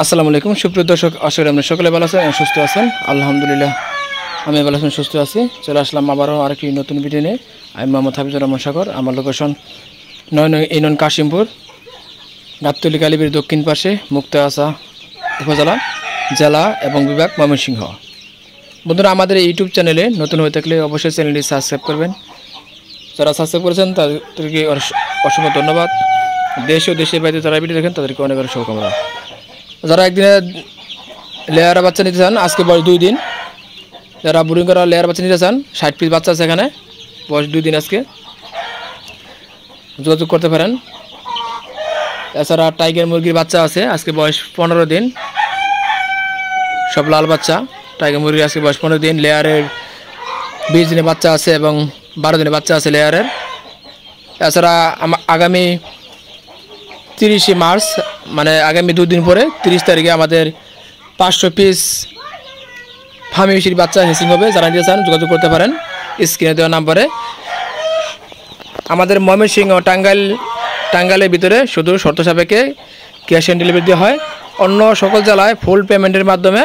আসসালামু আলাইকুম সুপ্রিয় দর্শক, আশা করি আপনারা সকলে ভালো আছেন এবং সুস্থ আছেন। আলহামদুলিল্লাহ আমি ভালো আছি, সুস্থ আছি। চলে আসলাম আবারও আরেকটি নতুন ভিডিও নিয়ে। আমি মোহাম্মদ হাফিজুর রহমান সাগর। আমার লোকেশন ৯ ইউনিয়ন কাশিমপুর, গাবতলী কালীবাড়ির দক্ষিণ পাশে, মুক্তাগাছা উপজেলা, জেলা এবং বিভাগ ময়মনসিংহ। বন্ধুরা, আমাদের ইউটিউব চ্যানেলে নতুন হয়ে থাকলে অবশ্যই চ্যানেলটি সাবস্ক্রাইব করবেন। যারা সাবস্ক্রাইব করেছেন তাদেরকে অসংখ্য ধন্যবাদ। দেশ ও দেশের বাইরে যারা ভিডিও দেখেন তাদেরকে অনেক অনেক শুভকামনা। যারা একদিনে লেয়ার বাচ্চা নিতে চান, আজকে বয়স 2 দিন। যারা বুরিং করা লেয়ার বাচ্চা নিতে চান, 60 পিস বাচ্চা আছে এখানে, বয়স 2 দিন, আজকে যোগাযোগ করতে পারেন। এছাড়া টাইগার মুরগির বাচ্চা আছে, আজকে বয়স 15 দিন, সব লাল বাচ্চা। টাইগার মুরগির আজকে বয়স 15 দিন। লেয়ারের 20 দিনের বাচ্চা আছে এবং 12 দিনের বাচ্চা আছে লেয়ারের। এছাড়া আগামী 30 মার্চ, মানে আগামী 2 দিন পরে 30 তারিখে আমাদের 500 পিস ফার্মি ফিশির বাচ্চা হেসিং হবে। যারা নিতে চান যোগাযোগ করতে পারেন স্ক্রিনে দেওয়া নাম্বারে। আমাদের ময়মনসিংহ টাঙ্গাইলের ভিতরে শুধু শর্ত সাপেক্ষে ক্যাশ অন ডেলিভারি দেওয়া হয়। অন্য সকল জেলায় ফুল পেমেন্টের মাধ্যমে,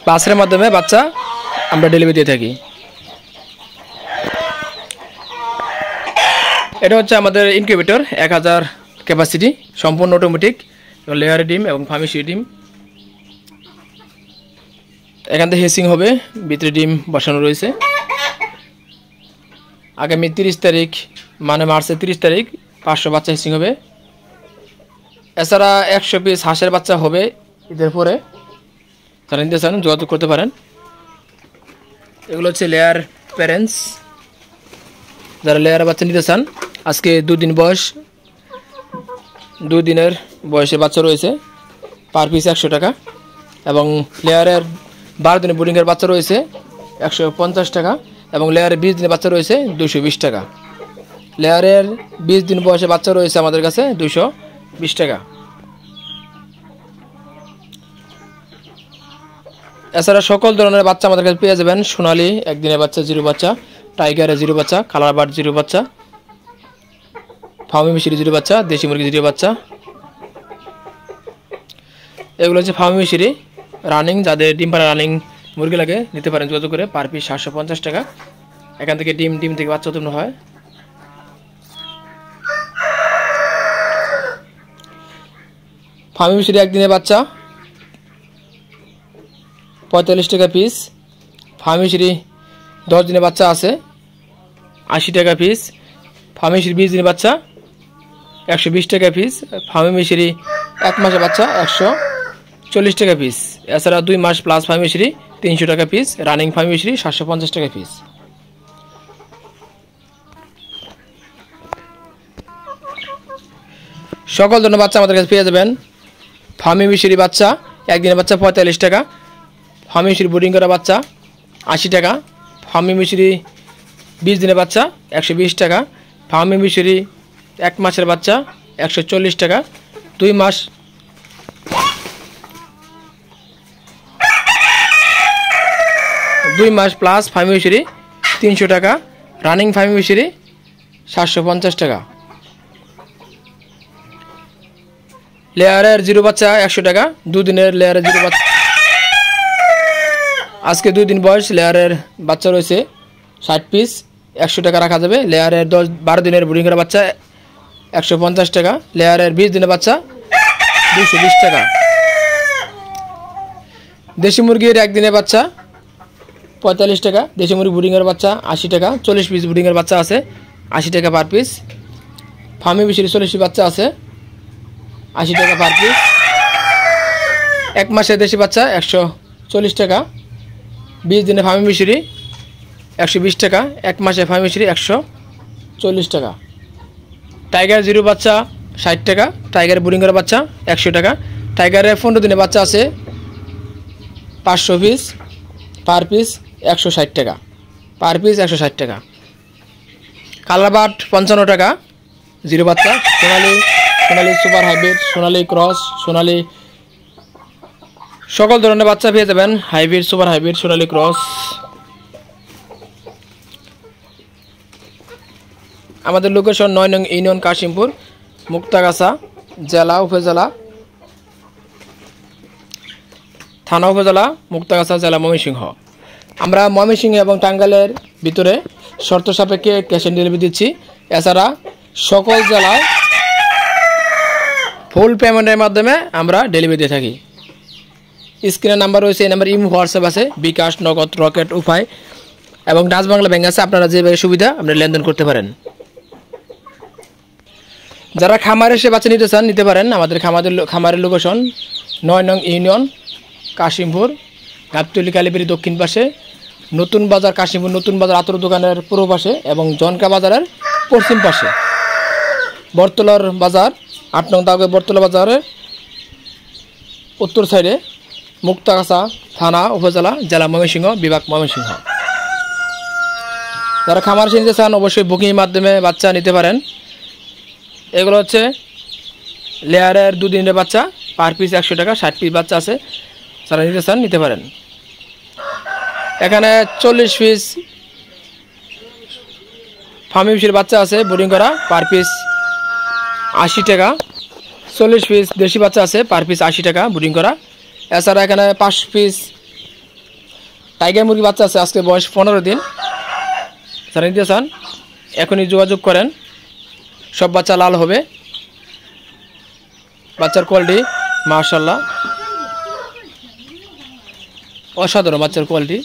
বাসের মাধ্যমে বাচ্চা আমরা ডেলিভারি দিয়ে থাকি। এটা হচ্ছে আমাদের ইনকিউবেটর, 1000 ক্যাপাসিটি, সম্পূর্ণ অটোমেটিক, লেয়ার ডিম এবং ফার্মেসি ডিম। এখান থেকে হেসিং হবে, ভিতরে ডিম বসানো রয়েছে। আগামী 30 তারিখ, মানে মার্চের 30 তারিখ 500 বাচ্চা হেসিং হবে। এছাড়া 100 পিস হাঁসের বাচ্চা হবে ঈদের পরে। যারা নিতে চান যোগাযোগ করতে পারেন। এগুলো হচ্ছে লেয়ার প্যারেন্টস। যারা লেয়ার বাচ্চা নিতে চান, আজকে 2 দিন বয়স, 2 দিনের বয়সে বাচ্চা রয়েছে, পার পিস 100 টাকা। এবং লেয়ারের 12 দিনের বোর্ডিংয়ের বাচ্চা রয়েছে 150 টাকা। এবং লেয়ারের 20 দিনের বাচ্চা রয়েছে 220 টাকা। লেয়ারের 20 দিন বয়সে বাচ্চা রয়েছে আমাদের কাছে 220 টাকা। এছাড়া সকল ধরনের বাচ্চা আমাদের কাছে পেয়ে যাবেন। সোনালি একদিনের বাচ্চা, জিরো বাচ্চা, টাইগারের জিরো বাচ্চা, কালার বার্ড জিরো বাচ্চা, ফার্মি মিশরি জিরো বাচ্চা, দেশি মুরগি জিরো বাচ্চা। এগুলো হচ্ছে ফার্মি মিশরি রানিং। যাদের ডিম পাড়া রানিং মুরগি লাগে নিতে পারেন যোগাযোগ করে। পার পিস 750 টাকা। এখান থেকে ডিম থেকে বাচ্চা উৎপন্ন হয়। ফার্মি মিশরি একদিনের বাচ্চা 45 টাকা পিস। ফার্মি মিশরি 10 দিনের বাচ্চা আছে 80 টাকা পিস। ফার্মি মিশরি 20 দিনের বাচ্চা 120 টাকা পিস। ফার্মি মিশরি 1 মাসের বাচ্চা 140 টাকা পিস। এছাড়া 2 মাস প্লাস ফার্মি মিশরি 300 টাকা পিস। রানিং ফার্মি মিশরি 750 টাকা পিস। সকল ধরনের বাচ্চা আমাদের কাছে পেয়ে যাবেন। ফার্মি মিশরি বাচ্চা একদিনের বাচ্চা 45 টাকা। ফার্মি মিশরি বোর্ডিং করা বাচ্চা 80 টাকা। ফার্মি মিশরি 20 দিনের বাচ্চা 120 টাকা। ফার্মি মিশরি 1 মাসের বাচ্চা 140 টাকা। 2 মাস প্লাস ফার্মি মিশরি 300 টাকা। রানিং ফার্মি মিশরি 750 টাকা। লেয়ারের জিরো বাচ্চা 100 টাকা। 2 দিনের লেয়ারের জিরো বাচ্চা, আজকে 2 দিন বয়স, লেয়ারের বাচ্চা রয়েছে 60 পিস, 100 টাকা রাখা যাবে। লেয়ারের 12 দিনের বোর্ডিং করা বাচ্চা 150 টাকা। লেয়ারের 20 দিনের বাচ্চা 220 টাকা। দেশি মুরগির একদিনের বাচ্চা 45 টাকা। দেশি মুরগি বোর্ডিংয়ের বাচ্চা 80 টাকা। 40 পিস বোর্ডিংয়ের বাচ্চা আছে 80 টাকা পার পিস। ফার্মি মিশরি 40 বাচ্চা আছে 80 টাকা পার পিস। 1 মাসের দেশি বাচ্চা 140 টাকা। 20 দিনে ফার্মি মিশরি 120 টাকা। 1 মাসে ফার্মি মিশরি 140 টাকা। টাইগার জিরো বাচ্চা 60 টাকা। টাইগার বোর্ডিংয়ের বাচ্চা 100 টাকা। টাইগারের 15 দিনের বাচ্চা আছে 500 পিস, পার পিস 160 টাকা। পার পিস 160 টাকা। কালার বার্ড 55 টাকা জিরো বাচ্চা। সোনালি সুপার হাইব্রিড, সোনালি ক্রস, সোনালি, সকল ধরনের বাচ্চা পেয়ে যাবেন। হাইব্রিড, সুপার হাইব্রিড, সোনালি ক্রস। আমাদের লোকেশন 9 নং ইউনিয়ন কাশিমপুর, মুক্তাগাছা, জেলা উপজেলা, থানা উপজেলা মুক্তাগাছা, জেলা ময়মনসিংহ। আমরা ময়মনসিংহ এবং টাঙ্গাইলের ভিতরে শর্ত সাপেক্ষে ক্যাশ অন ডেলিভারি দিচ্ছি। এছাড়া সকল জেলায় ফুল পেমেন্টের মাধ্যমে আমরা ডেলিভারি দিয়ে থাকি। স্ক্রিনে নাম্বার রয়েছে, এই নাম্বার ইমো, হোয়াটসঅ্যাপ আছে, বিকাশ, নগদ, রকেট, উপায় এবং ডাচ বাংলা ব্যাংক আছে। আপনারা যেভাবে সুবিধা আপনি লেনদেন করতে পারেন। যারা খামারে এসে বাচ্চা নিতে চান নিতে পারেন। আমাদের খামারের লোকেশন 9 নং ইউনিয়ন কাশিমপুর, গাবতলী কালীবাড়ি দক্ষিণ পাশে, নতুন বাজার কাশিমপুর নতুন বাজার আতর দোকানের পূর্ব পাশে এবং জনকা বাজারের পশ্চিম পাশে। বরতলার বাজার 8 নং দাগে বরতলা বাজারের উত্তর সাইডে, মুক্তাগাছা থানা উপজেলা, জেলা ময়মনসিংহ, বিভাগ ময়মনসিংহ। যারা খামার নিতে চান অবশ্যই বুকিংয়ের মাধ্যমে বাচ্চা নিতে পারেন। এগুলো হচ্ছে লেয়ারের 2 দিনের বাচ্চা, পার পিস 100 টাকা, 60 পিস বাচ্চা আছে। যারা নিতে চান নিতে পারেন। এখানে 40 পিস ফার্মি ফিশের বাচ্চা আছে বোর্ডিং করা, পার পিস 80 টাকা। 40 পিস দেশি বাচ্চা আছে, পার পিস 80 টাকা বোর্ডিং করা। এছাড়া এখানে 5 পিস টাইগার মুরগি বাচ্চা আছে, আজকে বয়স 15 দিন। যারা নিতে চান এখনই যোগাযোগ করেন। সব বাচ্চা লাল হবে। বাচ্চার কোয়ালিটি মাশাআল্লাহ অসাধারণ, বাচ্চার কোয়ালিটি।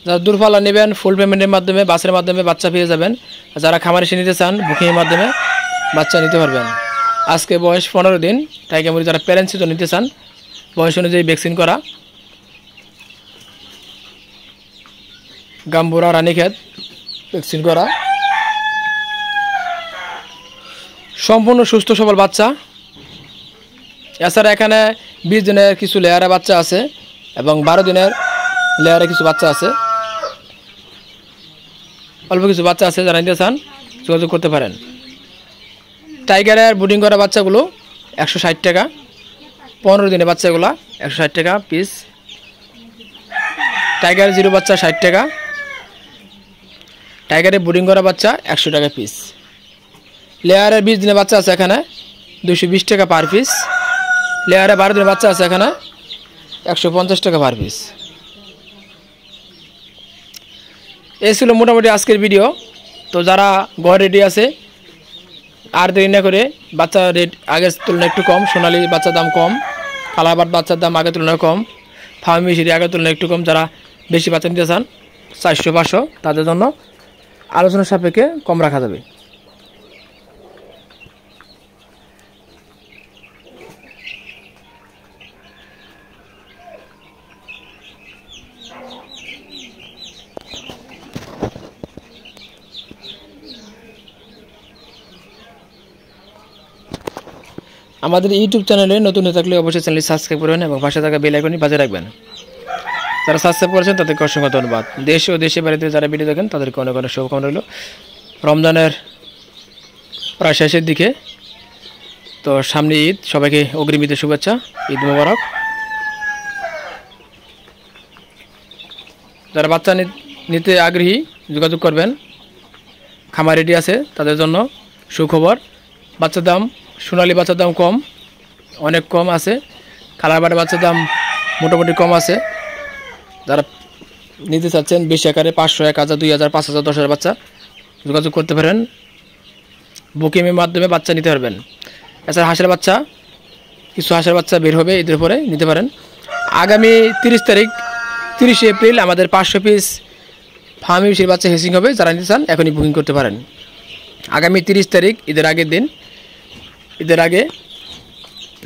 যারা দূরপাল্লা নেবেন ফুল পেমেন্টের মাধ্যমে বাসের মাধ্যমে বাচ্চা পেয়ে যাবেন। যারা খামারে এসে নিতে চান বুকিংয়ের মাধ্যমে বাচ্চা নিতে পারবেন। আজকে বয়স 15 দিন। টাইগার মুরগি যারা প্যারেন্টস নিতে চান বয়স অনুযায়ী ভ্যাকসিন করা, গাম্বুরা, রানীক্ষেত ভ্যাকসিন করা, সম্পূর্ণ সুস্থ সবল বাচ্চা। এছাড়া এখানে 20 দিনের কিছু লেয়ারে বাচ্চা আছে এবং 12 দিনের লেয়ারে কিছু বাচ্চা আছে, অল্প কিছু বাচ্চা আছে। যারা নিতে চান যোগাযোগ করতে পারেন। টাইগারের ব্রিডিং করা বাচ্চাগুলো 160 টাকা, 15 দিনের বাচ্চাগুলো 160 টাকা পিস। টাইগার জিরো বাচ্চা 60 টাকা, টাইগারের ব্রিডিং করা বাচ্চা 100 টাকা পিস। লেয়ারের 20 দিনের বাচ্চা আছে এখানে 220 টাকা পার পিস। লেয়ারে 12 দিনের বাচ্চা আছে এখানে 150 টাকা পার পিস। এই ছিল মোটামুটি আজকের ভিডিও। তো যারা ঘর রেডি আছে আর দেরি না করে, বাচ্চা রেট আগের তুলনায় একটু কম, সোনালি বাচ্চার দাম কম, কালারবাট বাচ্চার দাম আগের তুলনায় কম, ফার্মি সিঁড়ি আগের তুলনায় একটু কম। যারা বেশি বাচ্চা নিতে চান 400-500 তাদের জন্য আলোচনার সাপেক্ষে কম রাখা যাবে। আমাদের ইউটিউব চ্যানেলে নতুন হয়ে থাকলে অবশ্যই চ্যানেলটি সাবস্ক্রাইব করবেন এবং পাশে থাকা বেল আইকনটি বাজিয়ে রাখবেন। যারা সাবস্ক্রাইব করেছেন তাদেরকে অসংখ্য ধন্যবাদ। দেশ ও দেশের বাইরে যারা ভিডিও দেখেন তাদেরকে অনেক অনেক শুভকামনা রইল। রমজানের প্রায় শেষের দিকে, তো সামনে ঈদ, সবাইকে অগ্রিম ঈদের শুভেচ্ছা, ঈদ মোবারক। যারা বাচ্চা নিতে আগ্রহী যোগাযোগ করবেন। খামার রেডি আছে তাদের জন্য সুখবর। বাচ্চার দাম, সোনালি বাচ্চার দাম কম, অনেক কম আছে। কালারবাটের বাচ্চার দাম মোটামুটি কম আছে। যারা নিতে চাচ্ছেন বেশি আকারে 500, 1000, 2000, 5000, 10,000 বাচ্চা যোগাযোগ করতে পারেন। বুকিংয়ের মাধ্যমে বাচ্চা নিতে পারবেন। এছাড়া হাঁসের বাচ্চা, কিছু হাঁসের বাচ্চা বের হবে ঈদের পরে, নিতে পারেন। আগামী 30 এপ্রিল আমাদের 500 পিস ফার্মি ফিশের বাচ্চা হেসিং হবে। যারা নিতে চান এখনই বুকিং করতে পারেন। আগামী 30 তারিখ ঈদের আগের দিন, ঈদের আগে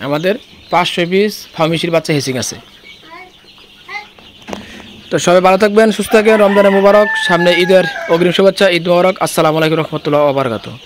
আমাদের 500 পিস ফার্মি ফিশের বাচ্চা হেসিং আছে। তো সবাই ভালো থাকবেন, সুস্থ থাকবেন। রমজানের মোবারক, সামনে ঈদের অগ্রিম শুভেচ্ছা, ঈদ মোবারক। আসসালামু আলাইকুম রহমতুল্লাহ ওয়া বারাকাতুহু।